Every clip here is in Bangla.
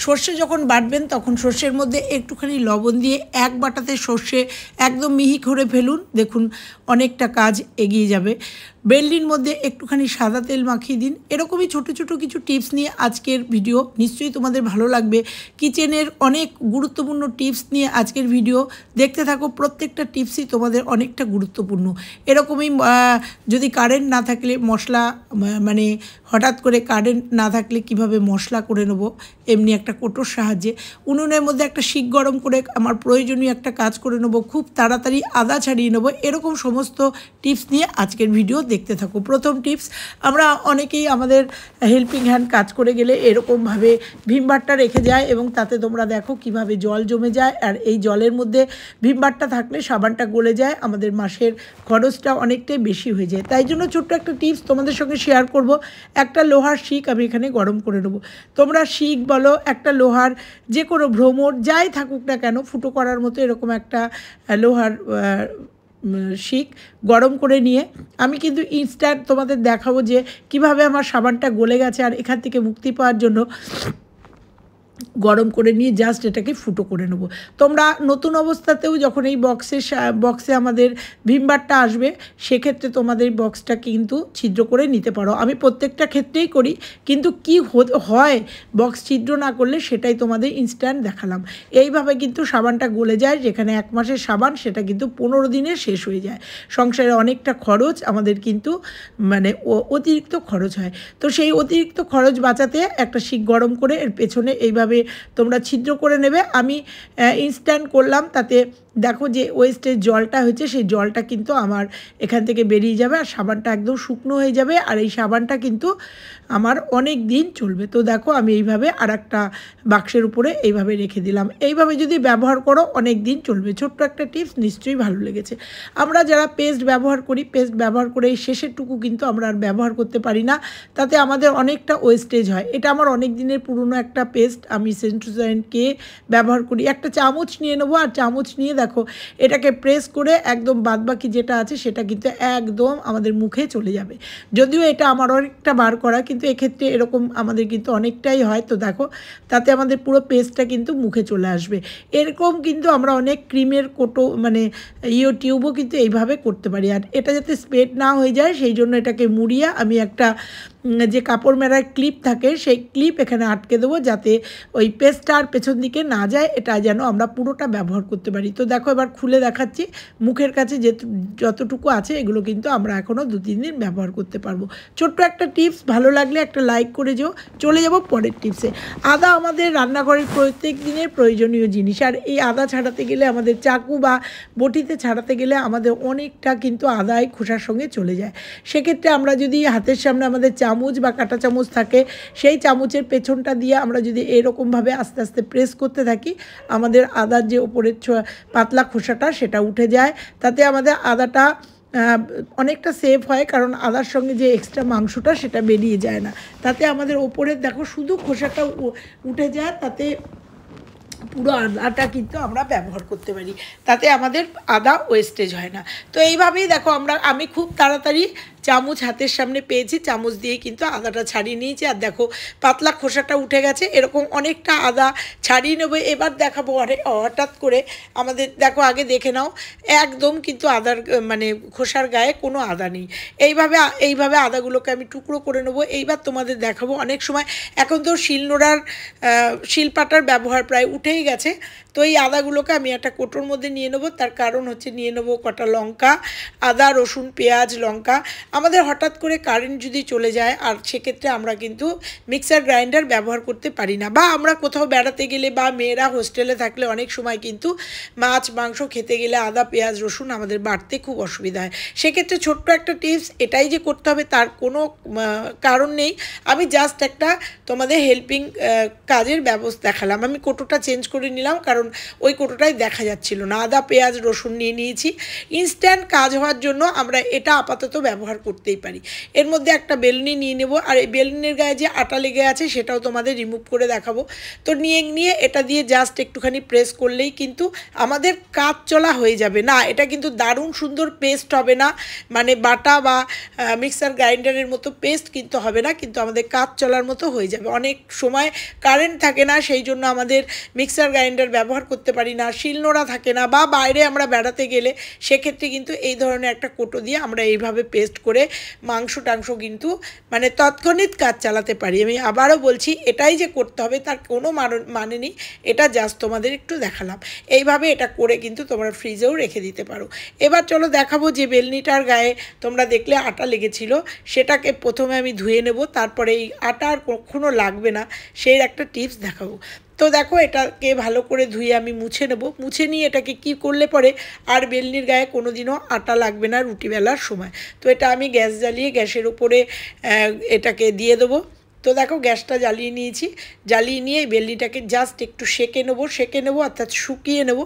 সর্ষে যখন বাটবেন তখন সর্ষের মধ্যে একটুখানি লবণ দিয়ে এক বাটাতে সর্ষে একদম মিহি করে ফেলুন, দেখুন অনেকটা কাজ এগিয়ে যাবে। বেলনির মধ্যে একটুখানি সাদা তেল মাখিয়ে দিন। এরকমই ছোটো ছোটো কিছু টিপস নিয়ে আজকের ভিডিও, নিশ্চয়ই তোমাদের ভালো লাগবে। কিচেনের অনেক গুরুত্বপূর্ণ টিপস নিয়ে আজকের ভিডিও, দেখতে থাকো। প্রত্যেকটা টিপসই তোমাদের অনেকটা গুরুত্বপূর্ণ। এরকমই যদি কারেন্ট না থাকলে মশলা, মানে হঠাৎ করে কারেন্ট না থাকলে কিভাবে মশলা করে নেবো, এমনি একটা কোটোর সাহায্যে উনুনের মধ্যে একটা শিক গরম করে আমার প্রয়োজনীয় একটা কাজ করে নেবো, খুব তাড়াতাড়ি আদা ছাড়িয়ে নেবো। এরকম সমস্ত টিপস নিয়ে আজকের ভিডিও দেখতে থাকো। প্রথম টিপস, আমরা অনেকেই আমাদের হেল্পিং হ্যান্ড কাজ করে গেলে এরকমভাবে ভিমবারটা রেখে যায় এবং তাতে তোমরা দেখো কিভাবে জল জমে যায়। আর এই জলের মধ্যে ভিমবারটা থাকলে সাবানটা গলে যায়, আমাদের মাসের খরচটা অনেকটাই বেশি হয়ে যায়। তাই জন্য ছোট্ট একটা টিপস তোমাদের সঙ্গে শেয়ার করব। একটা লোহার শিক আমি এখানে গরম করে নেবো। তোমরা শিক বলো, একটা লোহার যে কোনো ভ্রমর যাই থাকুক না কেন, ফুটো করার মতো এরকম একটা লোহার শিক গরম করে নিয়ে আমি কিন্তু ইনস্ট্যান্ট তোমাদের দেখাবো যে কিভাবে আমার সাবানটা গলে গেছে। আর এখান থেকে মুক্তি পাওয়ার জন্য গরম করে নিয়ে জাস্ট এটাকে ফুটো করে নেব। তোমরা নতুন অবস্থাতেও যখন এই বক্সে আমাদের ভিমবারটা আসবে, সেক্ষেত্রে তোমাদের বক্সটা কিন্তু ছিদ্র করে নিতে পারো। আমি প্রত্যেকটা ক্ষেত্রেই করি, কিন্তু কি হয় বক্স ছিদ্র না করলে সেটাই তোমাদের ইনস্ট্যান্ট দেখালাম। এইভাবে কিন্তু সাবানটা গলে যায়, যেখানে 1 মাসের সাবান সেটা কিন্তু 15 দিনে শেষ হয়ে যায়। সংসারে অনেকটা খরচ আমাদের কিন্তু মানে অতিরিক্ত খরচ হয়। তো সেই অতিরিক্ত খরচ বাঁচাতে একটা শিক গরম করে এর পেছনে এইভাবে তোমরা ছিদ্র করে নেবে। আমি ইনস্ট্যান্ট করলাম, তাতে দেখো যে ওয়েস্টের জলটা হয়েছে, সেই জলটা কিন্তু আমার এখান থেকে বেরিয়ে যাবে আর সাবানটা একদম শুকনো হয়ে যাবে। আর এই সাবানটা কিন্তু আমার অনেক দিন চলবে। তো দেখো আমি এইভাবে আর একটা বাক্সের উপরে এইভাবে রেখে দিলাম। এইভাবে যদি ব্যবহার করো অনেক দিন চলবে। ছোট্ট একটা টিপস, নিশ্চয়ই ভালো লেগেছে। আমরা যারা পেস্ট ব্যবহার করি, পেস্ট ব্যবহার করে এই শেষেরটুকু কিন্তু আমরা আর ব্যবহার করতে পারি না, তাতে আমাদের অনেকটা ওয়েস্টেজ হয়। এটা আমার অনেক দিনের পুরনো একটা পেস্ট, আমি সেন্টোসাইনকে ব্যবহার করি। একটা চামচ নিয়ে নেবো, আর চামচ নিয়ে দেখো এটাকে প্রেস করে একদম বাদবাকি যেটা আছে সেটা কিন্তু একদম আমাদের মুখে চলে যাবে। যদিও এটা আমার অনেকটা বার করা, কিন্তু এক্ষেত্রে এরকম আমাদের কিন্তু অনেকটাই হয়। তো দেখো তাতে আমাদের পুরো পেস্টটা কিন্তু মুখে চলে আসবে। এরকম কিন্তু আমরা অনেক ক্রিমের কোটো মানে টিউবও কিন্তু এইভাবে করতে পারি। আর এটা যাতে স্প্রেড না হয়ে যায় সেই জন্য এটাকে মুড়িয়ে আমি একটা যে কাপড় মেলার ক্লিপ থাকে সেই ক্লিপ এখানে আটকে দেবো, যাতে ওই পেস্টটা আর পেছন দিকে না যায়, এটা যেন আমরা পুরোটা ব্যবহার করতে পারি। তো দেখো এবার খুলে দেখাচ্ছি। মুখের কাছে যতটুকু আছে এগুলো কিন্তু আমরা এখনও 2-3 দিন ব্যবহার করতে পারবো। ছোট্ট একটা টিপস, ভালো লাগলে একটা লাইক করে চলে যাব পরের টিপসে। আদা আমাদের রান্নাঘরের প্রত্যেক দিনের প্রয়োজনীয় জিনিস। আর এই আদা ছাড়াতে গেলে, আমাদের চাকু বা বটিতে ছাড়াতে গেলে আমাদের অনেকটা কিন্তু আদায় খোসার সঙ্গে চলে যায়। সেক্ষেত্রে আমরা যদি হাতের সামনে আমাদের চামচ বা কাঁটা চামচ থাকে, সেই চামচের পেছনটা দিয়ে আমরা যদি এরকমভাবে আস্তে আস্তে প্রেস করতে থাকি, আমাদের আদার যে ওপরের পাতলা খোসাটা সেটা উঠে যায়। তাতে আমাদের আদাটা অনেকটা সেফ হয়, কারণ আদার সঙ্গে যে এক্সট্রা মাংসটা সেটা বেরিয়ে যায় না। তাতে আমাদের ওপরের দেখো শুধু খোসাটা উঠে যায়, তাতে পুরো আদাটা কিন্তু আমরা ব্যবহার করতে পারি, তাতে আমাদের আদা ওয়েস্টেজ হয় না। তো এইভাবেই দেখো আমি খুব তাড়াতাড়ি চামচ হাতের সামনে পেয়েছি, চামচ দিয়ে কিন্তু আদাটা ছাড়িয়ে নিয়েছি। আর দেখো পাতলা খোসাটা উঠে গেছে। এরকম অনেকটা আদা ছাড়িয়ে নেবো। এবার দেখাবো হঠাৎ করে আমাদের, দেখো আগে দেখে নাও, একদম কিন্তু আদার মানে খোসার গায়ে কোনো আদা নেই। এইভাবে আদাগুলোকে আমি টুকরো করে নেবো। এইবার তোমাদের দেখাবো, অনেক সময় এখন তো শিলপাটার ব্যবহার প্রায় উঠেই গেছে। তো এই আদাগুলোকে আমি একটা কোটোর মধ্যে নিয়ে নেবো। তার কারণ হচ্ছে নিয়ে নেবো কটা লঙ্কা, আদা, রসুন, পেঁয়াজ, লঙ্কা। আমাদের হঠাৎ করে কারেন্ট যদি চলে যায়, আর সেক্ষেত্রে আমরা কিন্তু মিক্সার গ্রাইন্ডার ব্যবহার করতে পারি না, বা আমরা কোথাও বেড়াতে গেলে বা মেয়েরা হোস্টেলে থাকলে অনেক সময় কিন্তু মাছ মাংস খেতে গেলে আদা, পেঁয়াজ, রসুন আমাদের বাড়তে খুব অসুবিধা হয়। সেক্ষেত্রে ছোট্ট একটা টিপস, এটাই যে করতে হবে তার কোনো কারণ নেই। আমি জাস্ট একটা তোমাদের হেল্পিং কাজের ব্যবস্থা দেখালাম। আমি কোটোটা চেঞ্জ করে নিলাম, কারণ কারণ ওই কোটোটায় দেখা যাচ্ছিল না। আদা পেঁয়াজ রসুন নিয়ে নিয়েছি। ইনস্ট্যান্ট কাজ হওয়ার জন্য আমরা এটা আপাতত ব্যবহার করতেই পারি। এর মধ্যে একটা বেলুনি নিয়ে নেব, আর এই বেলুনির গায়ে যে আটা লেগে আছে সেটাও তোমাদের রিমুভ করে দেখাবো। তো নিয়ে এটা দিয়ে জাস্ট একটুখানি প্রেস করলেই কিন্তু আমাদের কাজ চলা হয়ে যাবে। না, এটা কিন্তু দারুণ সুন্দর পেস্ট হবে না, মানে বাটা বা মিক্সার গ্রাইন্ডারের মতো পেস্ট কিন্তু হবে না, কিন্তু আমাদের কাজ চলার মতো হয়ে যাবে। অনেক সময় কারেন্ট থাকে না, সেই জন্য আমাদের মিক্সার গ্রাইন্ডার ব্যবহার করতে পারি না, শিলনোড়া থাকে না, বা বাইরে আমরা বেড়াতে গেলে সেক্ষেত্রে কিন্তু এই ধরনের একটা কোটো দিয়ে আমরা এইভাবে পেস্ট করে মাংস টাংস কিন্তু মানে তৎক্ষণিৎ কাজ চালাতে পারি। আমি আবারও বলছি, এটাই যে করতে হবে তার কোনো মানে নেই, এটা জাস্ট তোমাদের একটু দেখালাম। এইভাবে এটা করে কিন্তু তোমরা ফ্রিজেও রেখে দিতে পারো। এবার চলো দেখাবো যে বেলনিটার গায়ে তোমরা দেখলে আটা লেগেছিল, সেটাকে প্রথমে আমি ধুয়ে নেব, তারপরে এই আটা আর কখনো লাগবে না সেই একটা টিপস দেখাবো। তো দেখো, এটাকে ভালো করে ধুয়ে আমি মুছে নেব। মুছে নিয়ে এটাকে কি করলে পরে আর বেলনির গায়ে কোনো দিনও আটা লাগবে না রুটি বেলার সময়। তো এটা আমি গ্যাস জ্বালিয়ে গ্যাসের উপরে এটাকে দিয়ে দেবো। তো দেখো, গ্যাসটা জ্বালিয়ে নিয়েছি। জ্বালিয়ে নিয়ে বেলনিটাকে জাস্ট একটু সেঁকে নেবো অর্থাৎ শুকিয়ে নেব।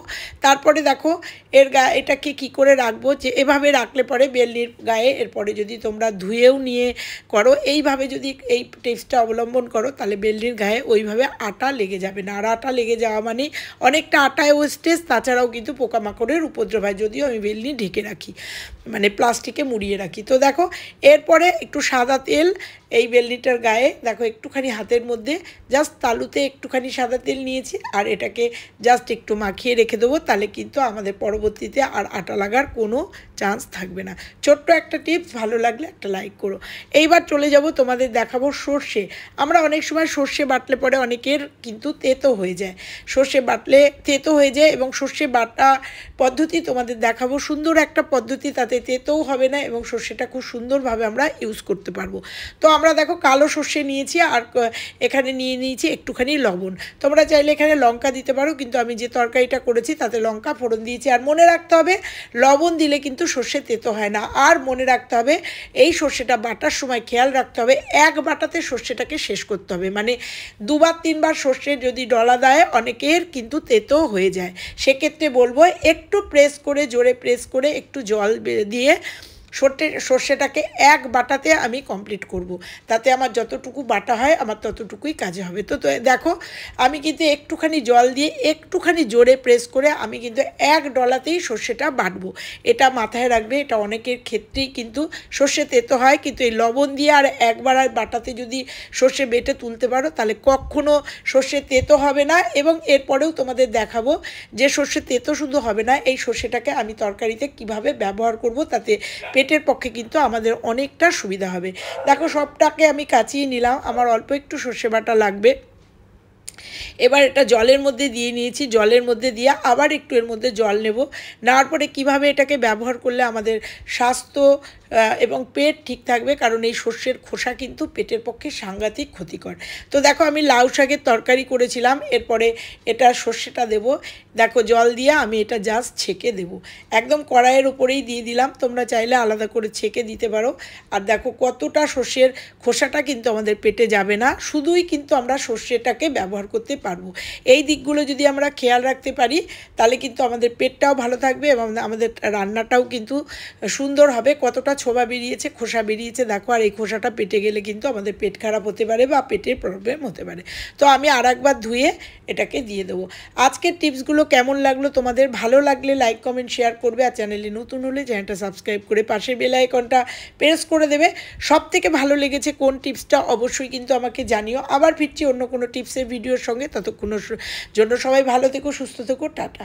তারপরে দেখো এর গায়ে এটাকে কি করে রাখবো, যে এভাবে রাখলে পরে বেলনির গায়ে এরপরে যদি তোমরা ধুয়েও নিয়ে করো, এইভাবে যদি এই টিপসটা অবলম্বন করো, তাহলে বেলনির গায়ে ওইভাবে আটা লেগে যাবে না। আর আটা লেগে যাওয়া মানে অনেকটা আটায় ওয়েস্টেজ, তাছাড়াও কিন্তু পোকামাকড়ের উপদ্রব হয়, যদিও আমি বেলনি ঢেকে রাখি, মানে প্লাস্টিকে মুড়িয়ে রাখি। তো দেখো, এরপরে একটু সাদা তেল এই বেলনিটার গায়ে দেখো একটুখানি হাতের মধ্যে জাস্ট তালুতে একটুখানি সাদা তেল নিয়েছি, আর এটাকে জাস্ট একটু মাখিয়ে রেখে দেবো। তাহলে কিন্তু আমাদের পরবর্তীতে আর আটা লাগার কোনো চান্স থাকবে না। ছোট্ট একটা টিপস, ভালো লাগলে একটা লাইক করো। এইবার চলে যাব, তোমাদের দেখাবো সর্ষে। আমরা অনেক সময় সর্ষে বাটলে পরে অনেকের কিন্তু তেতো হয়ে যায়, সর্ষে বাটলে তেতো হয়ে যায়, এবং সর্ষে বাটা পদ্ধতি তোমাদের দেখাবো, সুন্দর একটা পদ্ধতি, তাতে তেতোও হবে না এবং সর্ষেটা খুব সুন্দরভাবে আমরা ইউজ করতে পারবো। তো আমরা দেখো কালো সর্ষে নিয়েছি, আর এখানে নিয়ে নিয়েছি একটুখানি লবণ। তোমরা চাইলে এখানে লঙ্কা দিতে পারো, কিন্তু আমি যে তরকারিটা করেছি তাতে লঙ্কা ফোড়ন দিয়েছি। আর মনে রাখতে হবে, লবণ দিলে কিন্তু সর্ষে তেতো হয় না। আর মনে রাখতে হবে, এই সর্ষেটা বাটার সময় খেয়াল রাখতে হবে, এক বাটাতে সর্ষেটাকে শেষ করতে হবে, মানে দুবার তিনবার সর্ষে যদি ডলা দেয় অনেকের কিন্তু তেতো হয়ে যায়। সেক্ষেত্রে বলবো একটু প্রেস করে, জোরে প্রেস করে একটু জল দিয়ে সর্ষেটাকে এক বাটাতে আমি কমপ্লিট করব। তাতে আমার যতটুকু বাটা হয় আমার ততটুকুই কাজে হবে। তো দেখো, আমি কিন্তু একটুখানি জল দিয়ে একটুখানি জোরে প্রেস করে আমি কিন্তু এক ডলাতেই সর্ষেটা বাটবো। এটা মাথায় রাখবে, এটা অনেকের ক্ষেত্রেই কিন্তু সর্ষে তেতো হয়, কিন্তু এই লবণ দিয়ে আর একবার আর বাটাতে যদি সর্ষে বেটে তুলতে পারো, তাহলে কখনো সর্ষে তেতো হবে না। এবং এরপরেও তোমাদের দেখাবো যে সর্ষে তেতো শুধু হবে না, এই সর্ষেটাকে আমি তরকারিতে কিভাবে ব্যবহার করব, তাতে পেটের পক্ষে কিন্তু আমাদের অনেকটা সুবিধা হবে। দেখো, সবটাকে আমি কাচিয়ে নিলাম, আমার অল্প একটু সর্ষে বাটা লাগবে। এবার এটা জলের মধ্যে দিয়ে নিয়েছি, জলের মধ্যে দিয়ে আবার একটু এর মধ্যে জল নেব। নেওয়ার পরে কীভাবে এটাকে ব্যবহার করলে আমাদের স্বাস্থ্য এবং পেট ঠিক থাকবে, কারণ এই সর্ষের খোসা কিন্তু পেটের পক্ষে সাংঘাতিক ক্ষতিকর। তো দেখো, আমি লাউ শাকের তরকারি করেছিলাম, এরপরে এটা সর্ষেটা দেব। দেখো, জল দিয়ে আমি এটা জাস্ট ছেঁকে দেব, একদম কড়াইয়ের উপরেই দিয়ে দিলাম, তোমরা চাইলে আলাদা করে ছেঁকে দিতে পারো। আর দেখো কতটা সর্ষের খোসাটা কিন্তু আমাদের পেটে যাবে না, শুধুই কিন্তু আমরা সর্ষেটাকে ব্যবহার করতে পারবো। এই দিকগুলো যদি আমরা খেয়াল রাখতে পারি, তাহলে কিন্তু আমাদের পেটটাও ভালো থাকবে এবং আমাদের রান্নাটাও কিন্তু সুন্দর হবে। কতটা ছোবা বেরিয়েছে, খোসা বেরিয়েছে দেখো। আর এই খোসাটা পেটে গেলে কিন্তু আমাদের পেট খারাপ হতে পারে বা পেটের প্রবলেম হতে পারে। তো আমি আরেকবার ধুয়ে এটাকে দিয়ে দেবো। আজকের টিপসগুলো কেমন লাগলো তোমাদের? ভালো লাগলে লাইক কমেন্ট শেয়ার করবে, আর চ্যানেলে নতুন হলে চ্যানেলটা সাবস্ক্রাইব করে পাশের বেল আইকনটা প্রেস করে দেবে। সবথেকে ভালো লেগেছে কোন টিপসটা অবশ্যই কিন্তু আমাকে জানিও। আবার ফিরছি অন্য কোনো টিপসের ভিডিওর সঙ্গে, ততক্ষণের জন্য সবাই ভালো থেকো, সুস্থ থেকো, টাটা।